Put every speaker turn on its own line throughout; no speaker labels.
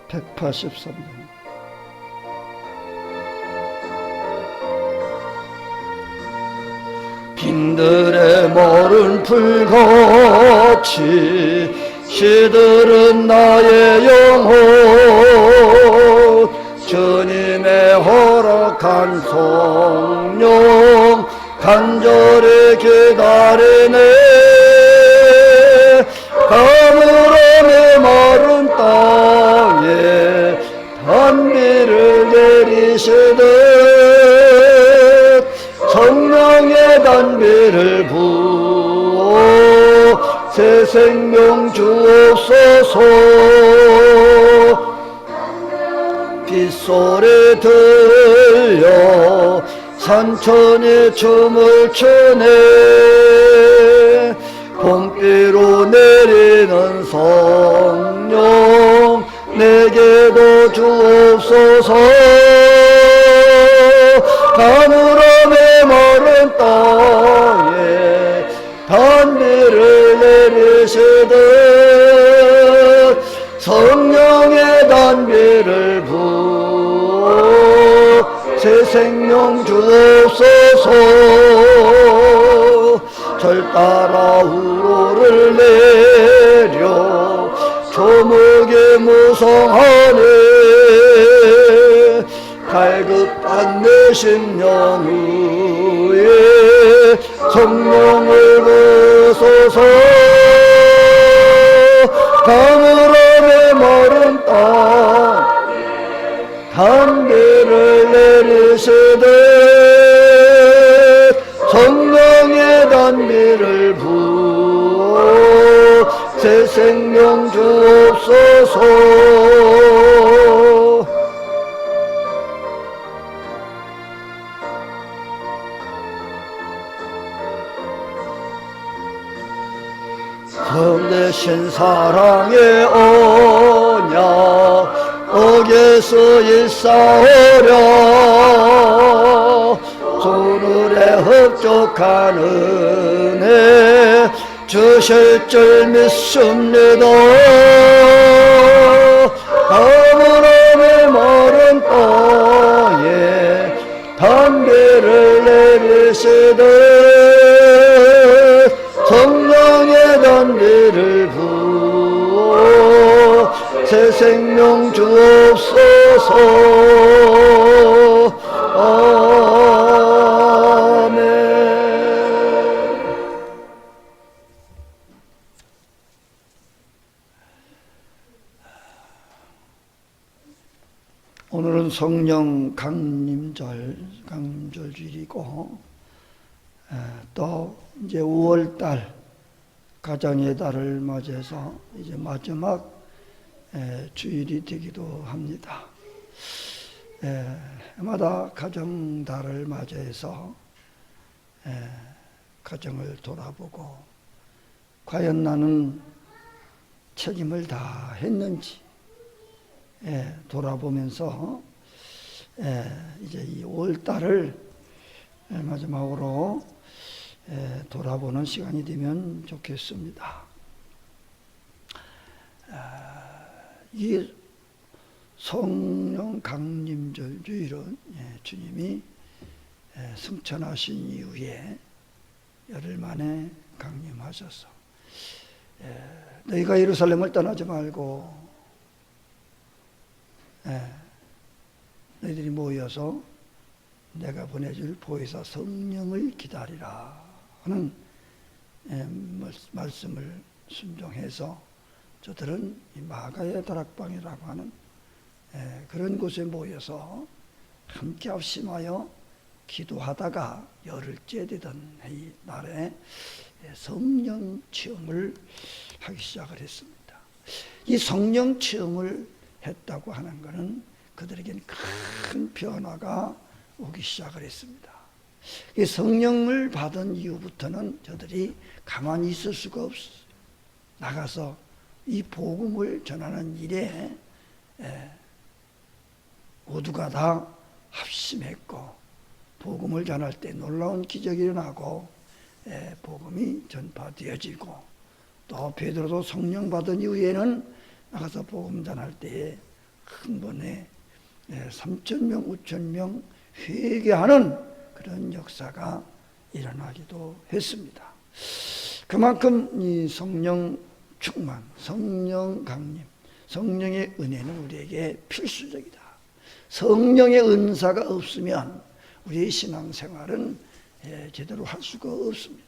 183장. 빈들에 모른 풀같이 시들은 나의 영혼, 주님의 허락한 성령 간절히 기다리네. 가물음이 마른 땅에 단비를 내리시듯 성령의 단비를 부어 새 생명 주옵소서. 빗소리 들려 산천이 춤을 추네. 봄비로 내리는 성령 내게도 주옵소서. 가물음에 마른 땅에 단비를 내리시듯 성령의 단비를 부어 새 생명 주옵소서. 절 따라 우로를 내려 조목이 무성하네. 갈급한 내 심령 위에 성령을 부소서. 가물음에 마른 땅 단비를 내리시듯 성령의 단비를 부어 새 생명 주옵소서. 성대신 사랑의 언약 어게서 일사오려. 손을에 흡족한 은혜 주실 줄 믿습니다. 가물음에 마른 땅에 단비를 내리시듯 성령의 단비를 부어 새 생명 주옵소서. 아멘. 오늘은 성령 강림절 주일이고, 또 이제 5월달 가정의 달을 맞이해서 이제 마지막 주일이 되기도 합니다. 해마다 가정달을 맞이해서 가정을 돌아보고 과연 나는 책임을 다 했는지 돌아보면서 이제 이 5월달을 마지막으로 돌아보는 시간이 되면 좋겠습니다. 이 성령 강림절 주일은 주님이 승천하신 이후에 열흘 만에 강림하셔서 너희가 예루살렘을 떠나지 말고 너희들이 모여서 내가 보내줄 보혜사 성령을 기다리라 하는 말씀을 순종해서 저들은 이 마가의 다락방이라고 하는 그런 곳에 모여서 함께 합심하여 기도하다가 열흘째 되던 이 날에 성령 체험을 하기 시작을 했습니다. 이 성령 체험을 했다고 하는 것은 그들에겐 큰 변화가 오기 시작을 했습니다. 이 성령을 받은 이후부터는 저들이 가만히 있을 수가 없어요. 나가서 이 복음을 전하는 일에 모두가 다 합심했고, 복음을 전할 때 놀라운 기적이 일어나고 복음이 전파되어지고, 또 베드로도 성령 받은 이후에는 나가서 복음 전할 때에 한 번에 3,000명, 5,000명 회개하는 그런 역사가 일어나기도 했습니다. 그만큼 이 성령 충만, 성령 강림, 성령의 은혜는 우리에게 필수적이다. 성령의 은사가 없으면 우리의 신앙생활은 제대로 할 수가 없습니다.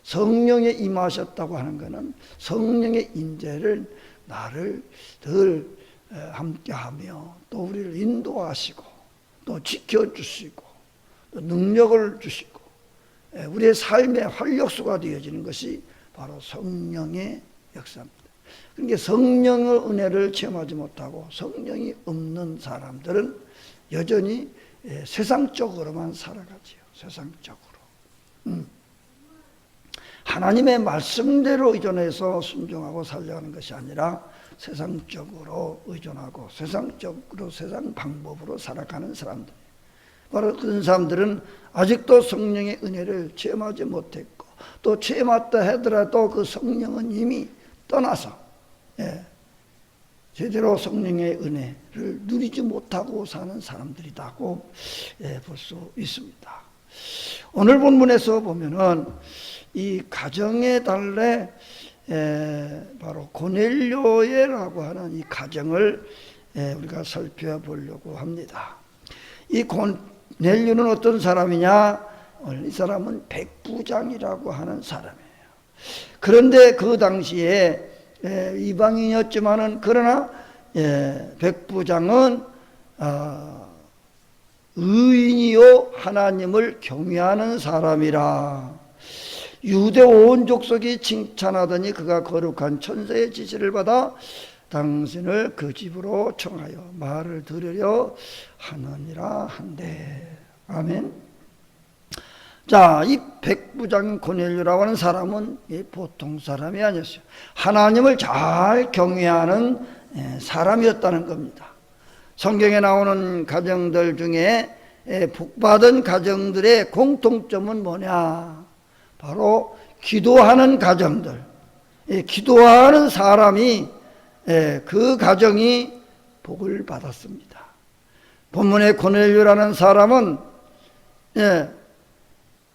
성령에 임하셨다고 하는 것은 성령의 인재를 나를 늘 함께하며 또 우리를 인도하시고 또 지켜주시고 또 능력을 주시고 우리의 삶의 활력소가 되어지는 것이 바로 성령의 역사입니다. 그러니까 성령의 은혜를 체험하지 못하고 성령이 없는 사람들은 여전히 세상적으로만 살아가지요. 세상적으로. 하나님의 말씀대로 의존해서 순종하고 살려하는 것이 아니라 세상적으로 의존하고 세상적으로 세상 방법으로 살아가는 사람들. 바로 그런 사람들은 아직도 성령의 은혜를 체험하지 못했고 또 체험했다 하더라도 그 성령은 이미 떠나서 제대로 성령의 은혜를 누리지 못하고 사는 사람들이라고 볼 수 있습니다. 오늘 본문에서 보면은 이 가정의 달래 바로 고넬료라고 하는 이 가정을 우리가 살펴보려고 합니다. 이 고넬료는 어떤 사람이냐? 이 사람은 백부장이라고 하는 사람이에요. 그런데 그 당시에 이방인이었지만은 그러나 백부장은 의인이요 하나님을 경외하는 사람이라. 유대 온 족속이 칭찬하더니 그가 거룩한 천사의 지시를 받아 당신을 그 집으로 청하여 말을 들으려 하느니라 한대. 아멘. 자, 이 백부장 고넬료라고 하는 사람은 보통 사람이 아니었어요. 하나님을 잘 경외하는 사람이었다는 겁니다. 성경에 나오는 가정들 중에 복받은 가정들의 공통점은 뭐냐? 바로 기도하는 가정들, 기도하는 사람이 그 가정이 복을 받았습니다. 본문의 고넬료라는 사람은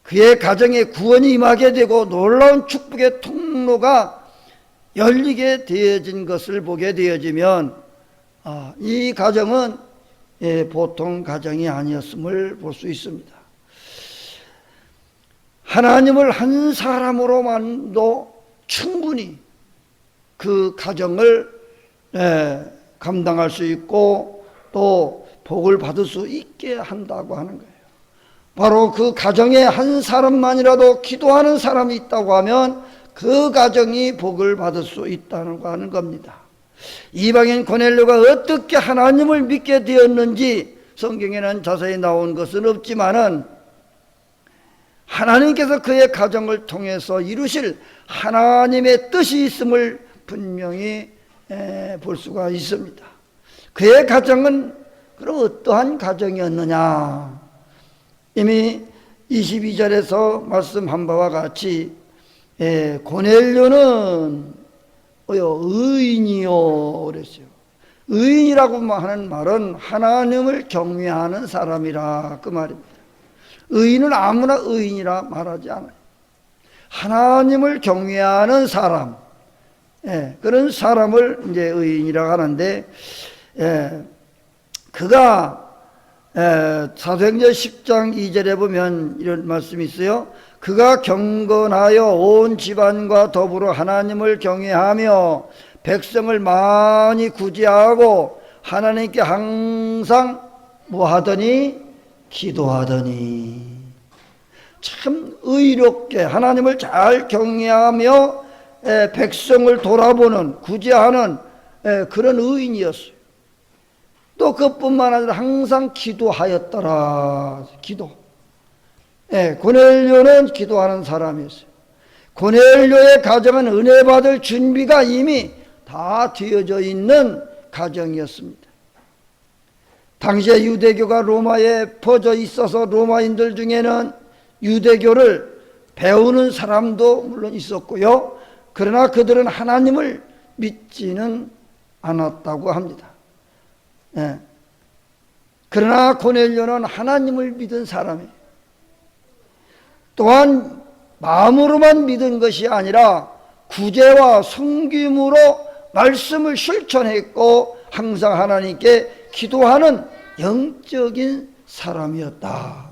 그의 가정에 구원이 임하게 되고 놀라운 축복의 통로가 열리게 되어진 것을 보게 되어지면 이 가정은 보통 가정이 아니었음을 볼 수 있습니다. 하나님을 한 사람으로만도 충분히 그 가정을 감당할 수 있고 또 복을 받을 수 있게 한다고 하는 거예요. 바로 그 가정에 한 사람만이라도 기도하는 사람이 있다고 하면 그 가정이 복을 받을 수 있다고 하는 겁니다. 이방인 고넬료가 어떻게 하나님을 믿게 되었는지 성경에는 자세히 나온 것은 없지만은 하나님께서 그의 가정을 통해서 이루실 하나님의 뜻이 있음을 분명히 볼 수가 있습니다. 그의 가정은 그럼 어떠한 가정이었느냐? 이미 22절에서 말씀한 바와 같이 고넬료는 의인이요 그랬어요. 의인이라고 하는 말은 하나님을 경외하는 사람이라 그 말입니다. 의인은 아무나 의인이라 말하지 않아요. 하나님을 경외하는 사람, 그런 사람을 이제 의인이라고 하는데, 그가 사도행전 10장 2절에 보면 이런 말씀이 있어요. 그가 경건하여 온 집안과 더불어 하나님을 경외하며 백성을 많이 구제하고 하나님께 항상 뭐 하더니? 기도하더니. 참 의롭게 하나님을 잘 경외하며 백성을 돌아보는 구제하는 그런 의인이었어요. 또 그뿐만 아니라 항상 기도하였더라. 기도. 고넬료는 기도하는 사람이었어요. 고넬료의 가정은 은혜 받을 준비가 이미 다 되어져 있는 가정이었습니다. 당시에 유대교가 로마에 퍼져 있어서 로마인들 중에는 유대교를 배우는 사람도 물론 있었고요. 그러나 그들은 하나님을 믿지는 않았다고 합니다. 예. 그러나 고넬료는 하나님을 믿은 사람이에요. 또한 마음으로만 믿은 것이 아니라 구제와 섬김으로 말씀을 실천했고 항상 하나님께 기도하는 영적인 사람이었다.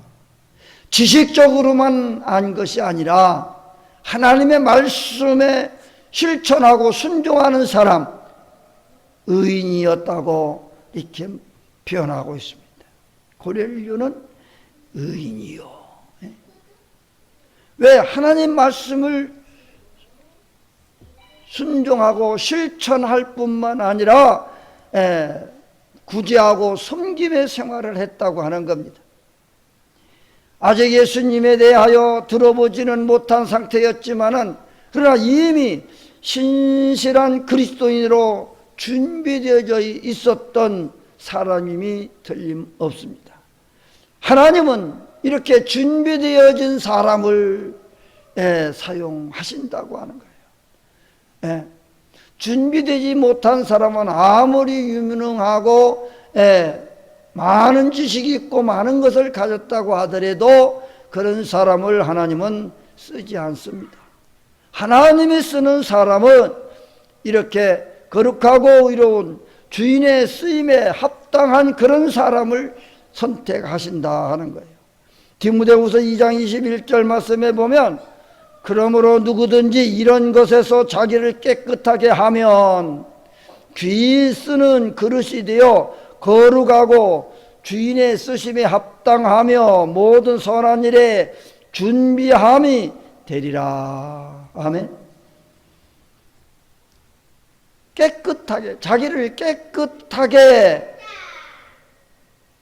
지식적으로만 안 것이 아니라 하나님의 말씀에 실천하고 순종하는 사람, 의인이었다고 이렇게 표현하고 있습니다. 고넬료는 의인이요. 왜? 하나님 말씀을 순종하고 실천할 뿐만 아니라 구제하고 섬김의 생활을 했다고 하는 겁니다. 아직 예수님에 대하여 들어보지는 못한 상태였지만은 그러나 이미 신실한 그리스도인으로 준비되어 있었던 사람임이 틀림없습니다. 하나님은 이렇게 준비되어진 사람을 사용하신다고 하는 거예요. 준비되지 못한 사람은 아무리 유능하고 많은 지식이 있고 많은 것을 가졌다고 하더라도 그런 사람을 하나님은 쓰지 않습니다. 하나님이 쓰는 사람은 이렇게 거룩하고 의로운 주인의 쓰임에 합당한 그런 사람을 선택하신다 하는 거예요. 디모데후서 2장 21절 말씀에 보면 그러므로 누구든지 이런 것에서 자기를 깨끗하게 하면 귀히 쓰는 그릇이 되어 거룩하고 주인의 쓰심에 합당하며 모든 선한 일에 준비함이 되리라. 아멘. 깨끗하게, 자기를 깨끗하게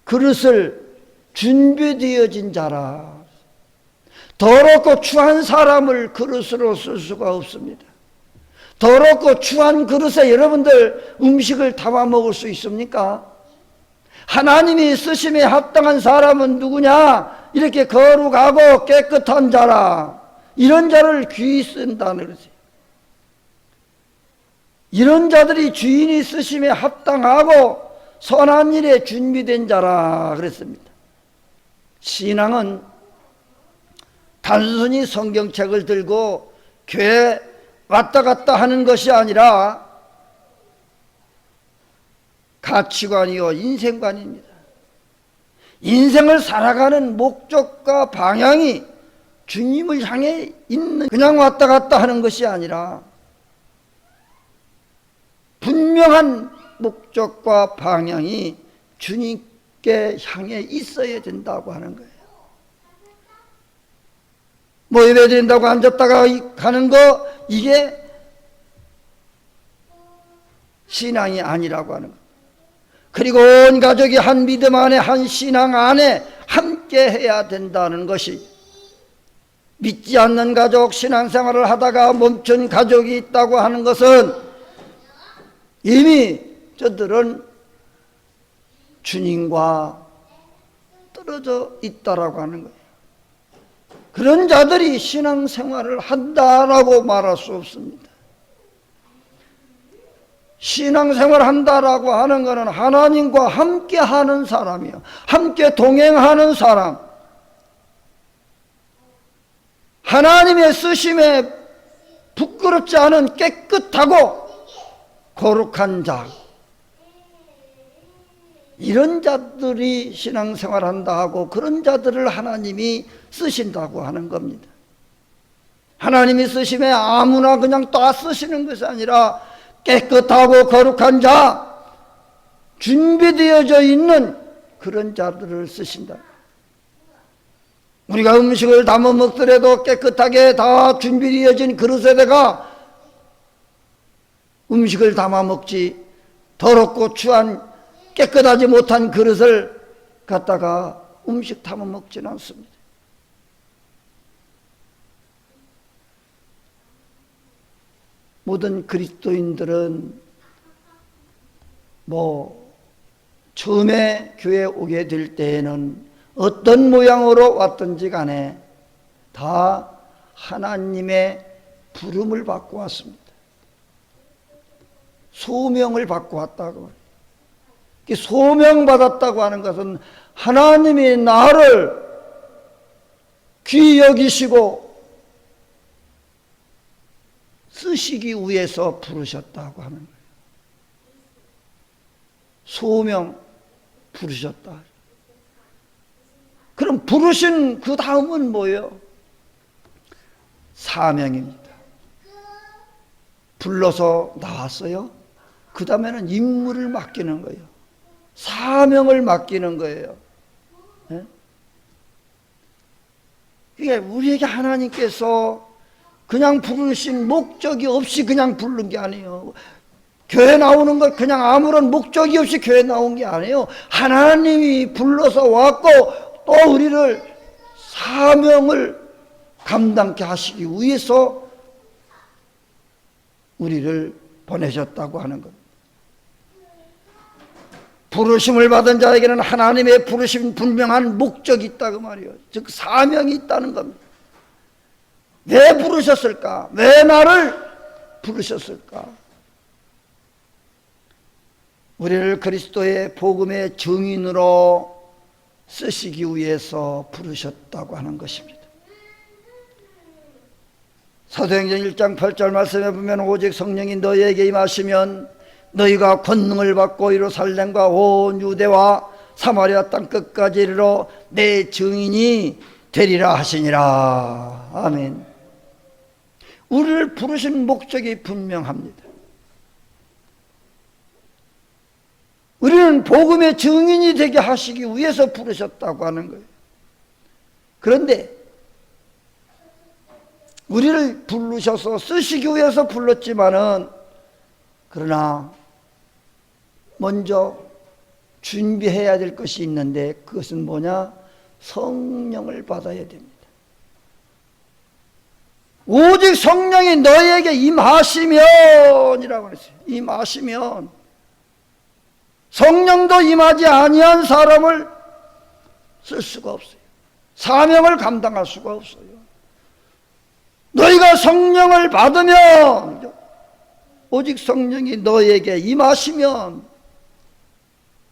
그릇을 준비되어진 자라. 더럽고 추한 사람을 그릇으로 쓸 수가 없습니다. 더럽고 추한 그릇에 여러분들 음식을 담아 먹을 수 있습니까? 하나님이 쓰심에 합당한 사람은 누구냐? 이렇게 거룩하고 깨끗한 자라. 이런 자를 귀히 쓴다는 거지. 이런 자들이 주인이 쓰심에 합당하고 선한 일에 준비된 자라 그랬습니다. 신앙은 단순히 성경책을 들고 교회 왔다 갔다 하는 것이 아니라 가치관이요 인생관입니다. 인생을 살아가는 목적과 방향이 주님을 향해 있는, 그냥 왔다 갔다 하는 것이 아니라 분명한 목적과 방향이 주님께 향해 있어야 된다고 하는 거예요. 뭐 예배 드린다고 앉았다가 가는 거, 이게 신앙이 아니라고 하는 거예요. 그리고 온 가족이 한 믿음 안에, 한 신앙 안에 함께 해야 된다는 것이, 믿지 않는 가족, 신앙생활을 하다가 멈춘 가족이 있다고 하는 것은 이미 저들은 주님과 떨어져 있다라고 하는 거예요. 그런 자들이 신앙생활을 한다라고 말할 수 없습니다. 신앙생활을 한다라고 하는 것은 하나님과 함께 하는 사람이요, 함께 동행하는 사람, 하나님의 쓰심에 부끄럽지 않은 깨끗하고 거룩한 자, 이런 자들이 신앙생활 한다 하고 그런 자들을 하나님이 쓰신다고 하는 겁니다. 하나님이 쓰심에 아무나 그냥 다 쓰시는 것이 아니라 깨끗하고 거룩한 자, 준비되어져 있는 그런 자들을 쓰신다. 우리가 음식을 담아 먹더라도 깨끗하게 다 준비되어진 그릇에다가 음식을 담아 먹지, 더럽고 추한 깨끗하지 못한 그릇을 갖다가 음식 담아 먹지는 않습니다. 모든 그리스도인들은 처음에 교회에 오게 될 때에는 어떤 모양으로 왔든지 간에 다 하나님의 부름을 받고 왔습니다. 소명을 받고 왔다고. 소명받았다고 하는 것은 하나님이 나를 귀히 여기시고 쓰시기 위해서 부르셨다고 하는 거예요. 소명 부르셨다. 그럼 부르신 그 다음은 뭐예요? 사명입니다. 불러서 나왔어요. 그 다음에는 임무를 맡기는 거예요. 사명을 맡기는 거예요. 네? 그게 우리에게 하나님께서 그냥 부르신 목적이 없이 그냥 부른 게 아니에요. 교회 나오는 것 그냥 아무런 목적이 없이 교회 나온 게 아니에요. 하나님이 불러서 왔고 또 우리를 사명을 감당케 하시기 위해서 우리를 보내셨다고 하는 것. 부르심을 받은 자에게는 하나님의 부르심 분명한 목적이 있다고 말이에요. 즉 사명이 있다는 겁니다. 왜 부르셨을까? 왜 나를 부르셨을까? 우리를 그리스도의 복음의 증인으로 쓰시기 위해서 부르셨다고 하는 것입니다. 사도행전 1장 8절 말씀에 보면 오직 성령이 너희에게 임하시면 너희가 권능을 받고 예루살렘과 온 유대와 사마리아 땅 끝까지 이르러 내 증인이 되리라 하시니라. 아멘. 우리를 부르신 목적이 분명합니다. 우리는 복음의 증인이 되게 하시기 위해서 부르셨다고 하는 거예요. 그런데 우리를 부르셔서 쓰시기 위해서 불렀지만은 그러나 먼저 준비해야 될 것이 있는데 그것은 뭐냐? 성령을 받아야 됩니다. 오직 성령이 너희에게 임하시면이라고 했어요. 임하시면. 성령도 임하지 아니한 사람을 쓸 수가 없어요. 사명을 감당할 수가 없어요. 너희가 성령을 받으면, 오직 성령이 너희에게 임하시면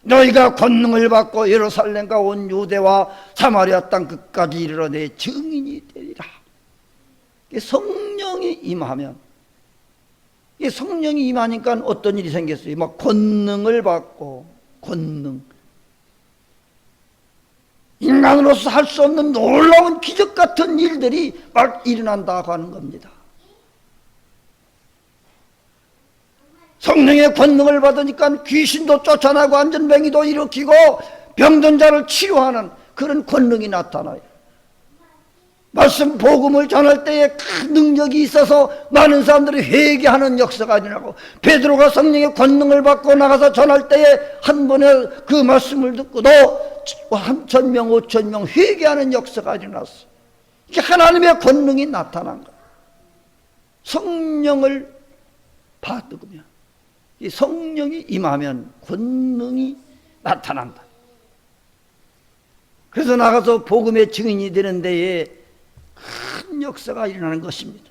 너희가 권능을 받고 예루살렘과 온 유대와 사마리아 땅 끝까지 이르러 내 증인이 되리라. 성령이 임하면, 성령이 임하니까 어떤 일이 생겼어요? 막 권능을 받고, 권능. 인간으로서 할 수 없는 놀라운 기적 같은 일들이 막 일어난다고 하는 겁니다. 성령의 권능을 받으니까 귀신도 쫓아나고 안전뱅이도 일으키고 병든 자를 치료하는 그런 권능이 나타나요. 말씀 복음을 전할 때에 큰 능력이 있어서 많은 사람들이 회개하는 역사가 일어나고, 베드로가 성령의 권능을 받고 나가서 전할 때에 한 번에 그 말씀을 듣고도 3,000명 5,000명 회개하는 역사가 일어났어. 이게 하나님의 권능이 나타난 거야. 성령을 받으면, 이 성령이 임하면 권능이 나타난다. 그래서 나가서 복음의 증인이 되는 데에 큰 역사가 일어나는 것입니다.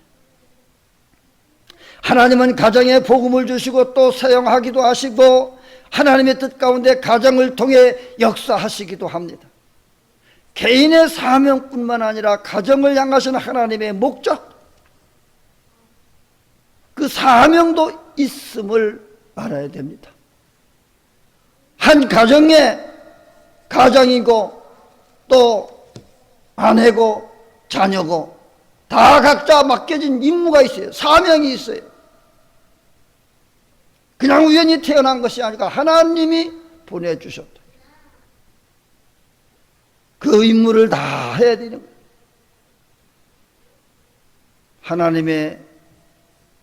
하나님은 가정에 복음을 주시고 또 사용하기도 하시고 하나님의 뜻 가운데 가정을 통해 역사하시기도 합니다. 개인의 사명뿐만 아니라 가정을 향하시는 하나님의 목적, 그 사명도 있음을 알아야 됩니다. 한 가정에 가장이고 또 아내고 자녀고 다 각자 맡겨진 임무가 있어요. 사명이 있어요. 그냥 우연히 태어난 것이 아니라 하나님이 보내주셨다. 그 임무를 다 해야 되는 거예요. 하나님의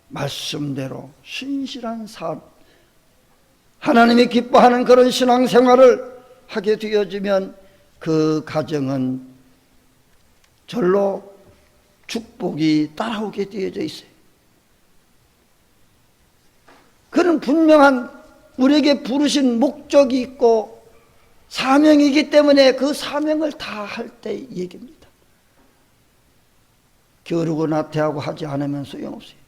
말씀대로 신실한 삶, 하나님이 기뻐하는 그런 신앙생활을 하게 되어지면 그 가정은 절로 축복이 따라오게 되어져 있어요. 그런 분명한 우리에게 부르신 목적이 있고 사명이기 때문에 그 사명을 다 할 때 얘기입니다. 게으르고 나태하고 하지 않으면 소용없어요.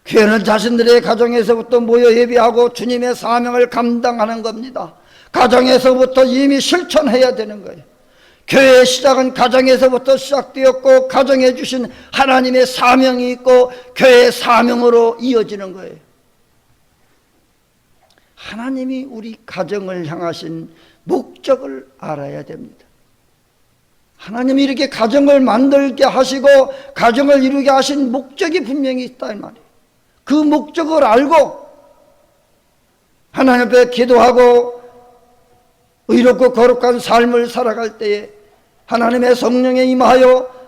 교회는 자신들의 가정에서부터 모여 예배하고 주님의 사명을 감당하는 겁니다. 가정에서부터 이미 실천해야 되는 거예요. 교회의 시작은 가정에서부터 시작되었고, 가정에 주신 하나님의 사명이 있고 교회의 사명으로 이어지는 거예요. 하나님이 우리 가정을 향하신 목적을 알아야 됩니다. 하나님이 이렇게 가정을 만들게 하시고 가정을 이루게 하신 목적이 분명히 있다 이 말이에요. 그 목적을 알고 하나님 앞에 기도하고 의롭고 거룩한 삶을 살아갈 때에 하나님의 성령에 임하여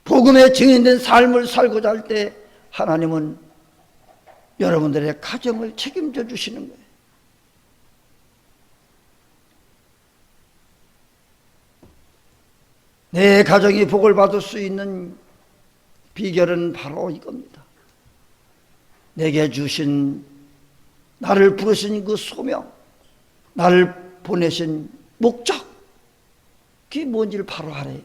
복음의 증인된 삶을 살고자 할 때 하나님은 여러분들의 가정을 책임져 주시는 거예요. 내 가정이 복을 받을 수 있는 비결은 바로 이겁니다. 내게 주신, 나를 부르신 그 소명, 나를 보내신 목적, 그게 뭔지를 바로 알아야 돼.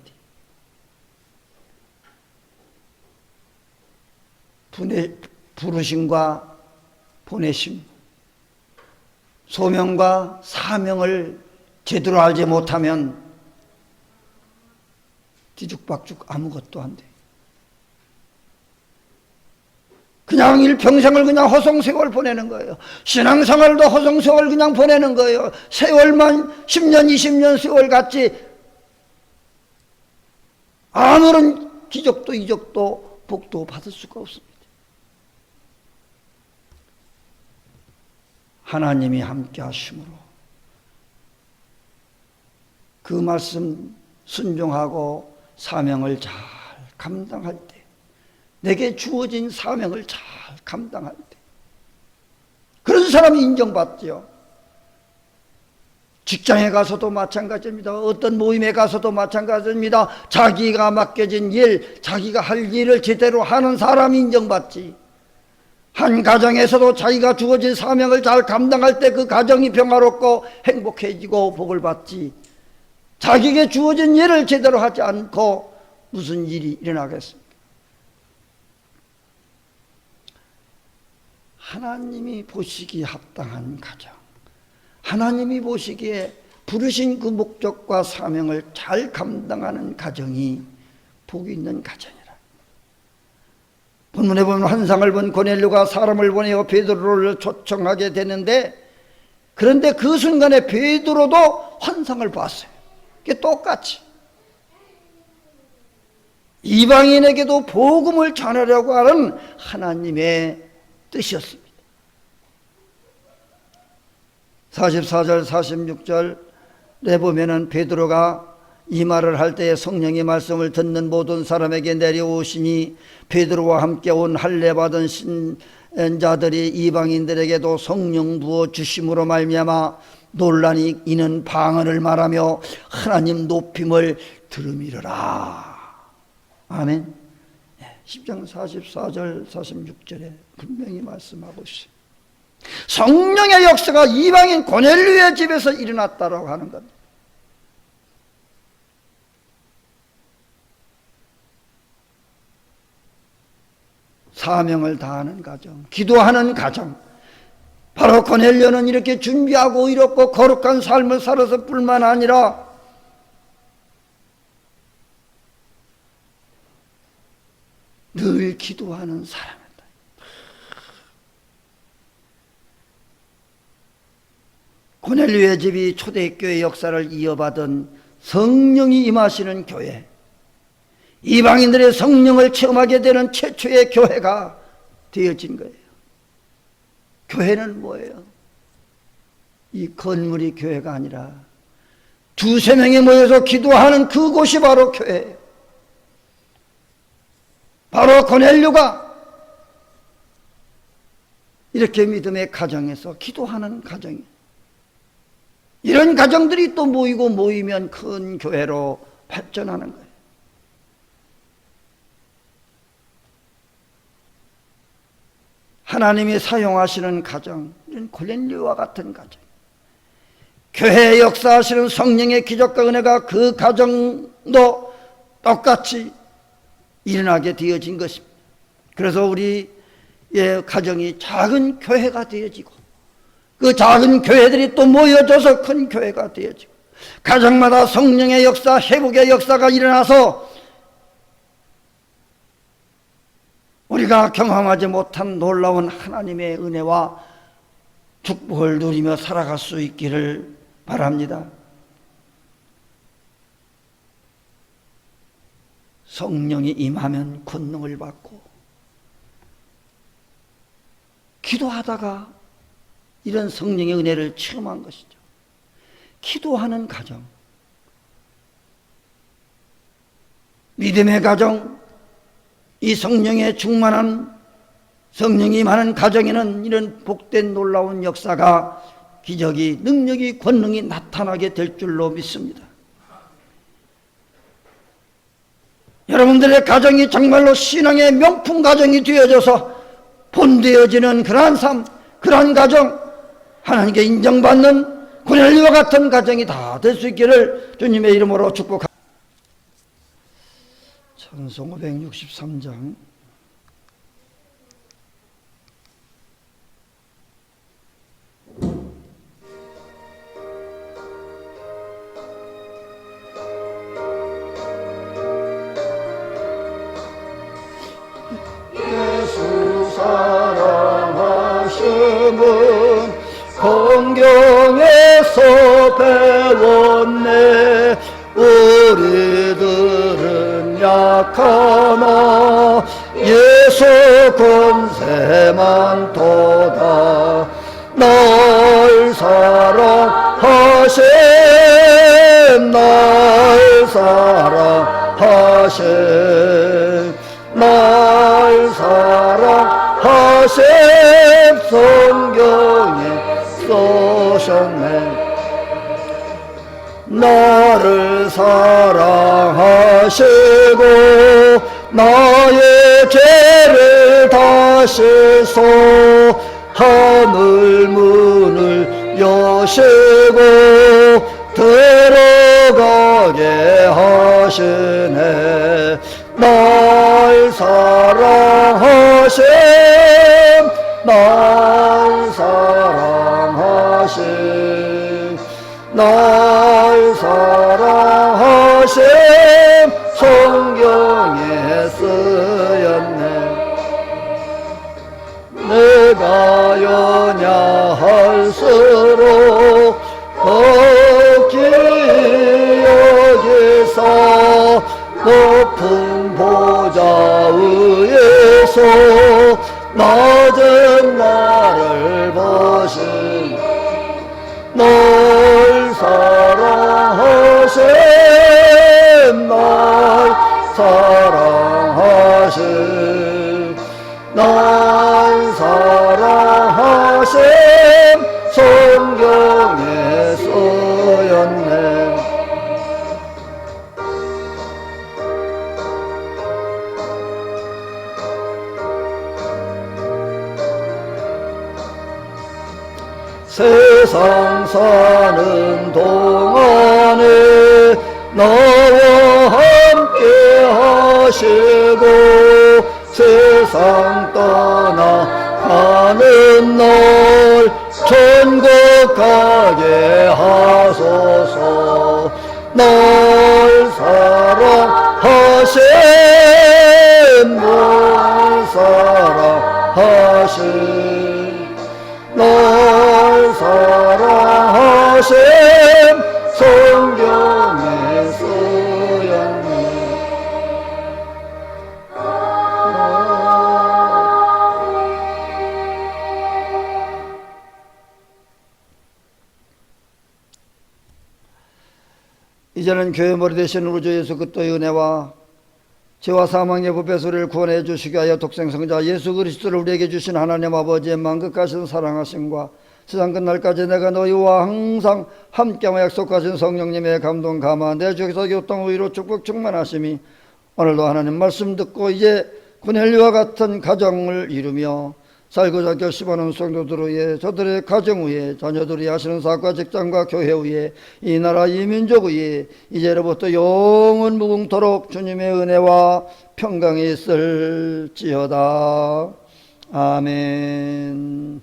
부르심과 보내심, 소명과 사명을 제대로 알지 못하면 뒤죽박죽 아무것도 안 돼. 그냥 일평생을 그냥 허송세월 보내는 거예요. 신앙생활도 허송세월 그냥 보내는 거예요. 세월만 10년 20년 세월 같지 아무런 기적도 이적도 복도 받을 수가 없습니다. 하나님이 함께 하심으로 그 말씀 순종하고 사명을 잘 감당할 때, 내게 주어진 사명을 잘 감당할 때 그런 사람이 인정받죠. 직장에 가서도 마찬가지입니다. 어떤 모임에 가서도 마찬가지입니다. 자기가 맡겨진 일, 자기가 할 일을 제대로 하는 사람이 인정받지. 한 가정에서도 자기가 주어진 사명을 잘 감당할 때 그 가정이 평화롭고 행복해지고 복을 받지. 자기에게 주어진 일을 제대로 하지 않고 무슨 일이 일어나겠습니까? 하나님이 보시기에 합당한 가정, 하나님이 보시기에 부르신 그 목적과 사명을 잘 감당하는 가정이 복이 있는 가정이라. 본문에 보면 환상을 본 고넬료가 사람을 보내어 베드로를 초청하게 되는데, 그런데 그 순간에 베드로도 환상을 봤어요. 그게 똑같이 이방인에게도 복음을 전하려고 하는 하나님의 뜻이었습니다. 44절 46절에 보면은 베드로가 이 말을 할 때에 성령의 말씀을 듣는 모든 사람에게 내려오시니 베드로와 함께 온 할례 받은 신자들이 이방인들에게도 성령 부어 주심으로 말미암아 논란이 이는 방언을 말하며 하나님 높임을 들음이러라. 아멘. 10장 44절 46절에 분명히 말씀하고 있어요. 성령의 역사가 이방인 고넬료의 집에서 일어났다라고 하는 겁니다. 사명을 다하는 가정, 기도하는 가정, 바로 고넬료는 이렇게 준비하고 의롭고 거룩한 삶을 살아서 뿐만 아니라 늘 기도하는 사람이다. 고넬료의 집이 초대교회 역사를 이어받은 성령이 임하시는 교회, 이방인들의 성령을 체험하게 되는 최초의 교회가 되어진 거예요. 교회는 뭐예요? 이 건물이 교회가 아니라 두세 명이 모여서 기도하는 그곳이 바로 교회예요. 바로 고넬료가 이렇게 믿음의 가정에서 기도하는 가정이에요. 이런 가정들이 또 모이고 모이면 큰 교회로 발전하는 거예요. 하나님이 사용하시는 가정, 이런 고넬료와 같은 가정, 교회에 역사하시는 성령의 기적과 은혜가 그 가정도 똑같이 일어나게 되어진 것입니다. 그래서 우리의 가정이 작은 교회가 되어지고 그 작은 교회들이 또 모여져서 큰 교회가 되어지고 가정마다 성령의 역사, 회복의 역사가 일어나서 우리가 경험하지 못한 놀라운 하나님의 은혜와 축복을 누리며 살아갈 수 있기를 바랍니다. 성령이 임하면 권능을 받고 기도하다가 이런 성령의 은혜를 체험한 것이죠. 기도하는 가정, 믿음의 가정, 이 성령의 충만한 성령이 임하는 가정에는 이런 복된 놀라운 역사가 기적이, 능력이, 권능이 나타나게 될 줄로 믿습니다. 여러분들의 가정이 정말로 신앙의 명품 가정이 되어져서 본되어지는 그러한 삶, 그러한 가정, 하나님께 인정받는 고넬료와 같은 가정이 다 될 수 있기를 주님의 이름으로 축복합니다. 찬송 563장
예수 사랑하심은 성경에서 배웠네. 우리들은 약하나 예수 권세만 도다. 날 사랑하심, 날 사랑하심, 날 사랑하심. 성경에 써셨네. 나를 사랑하시고 나의 죄를 다시소 하늘 문을 여시고 들어가게 하시네. 날 사랑하심, 날 사랑하심, 날 사랑하심. 성경에 쓰였네. 내가 연약할수록 덕히 여기서 높은 보좌 위에서 낮은 나를 보신 널 사랑하신, 날 사랑하신, 날 사랑하신. 성경에 쓰였네. 세상 사는 동안에 나와 함께 하시고 세상 떠나가는 날 천국 가게 하소서. 날 사랑하신, 날 사랑하신, 날 사랑하심. 성경에 쓰였네.
이제는 교회 머리 되신 우리 주 예수 그리스도의 은혜와 죄와 사망의 법의 소리를 구원해 주시기 위하여 독생성자 예수 그리스도를 우리에게 주신 하나님 아버지의 만극하신 사랑하심과 세상 끝날까지 내가 너희와 항상 함께하며 약속하신 성령님의 감동 감화 내 주께서 교통 의로 축복 충만하심이 오늘도 하나님 말씀 듣고 이제 고넬료와 같은 가정을 이루며 살고자 결심하는 성도들 위해, 저들의 가정 위에, 자녀들이 하시는 사업과 직장과 교회 위에, 이 나라 이 민족 위에 이제로부터 영원 무궁토록 주님의 은혜와 평강이 있을지어다. 아멘.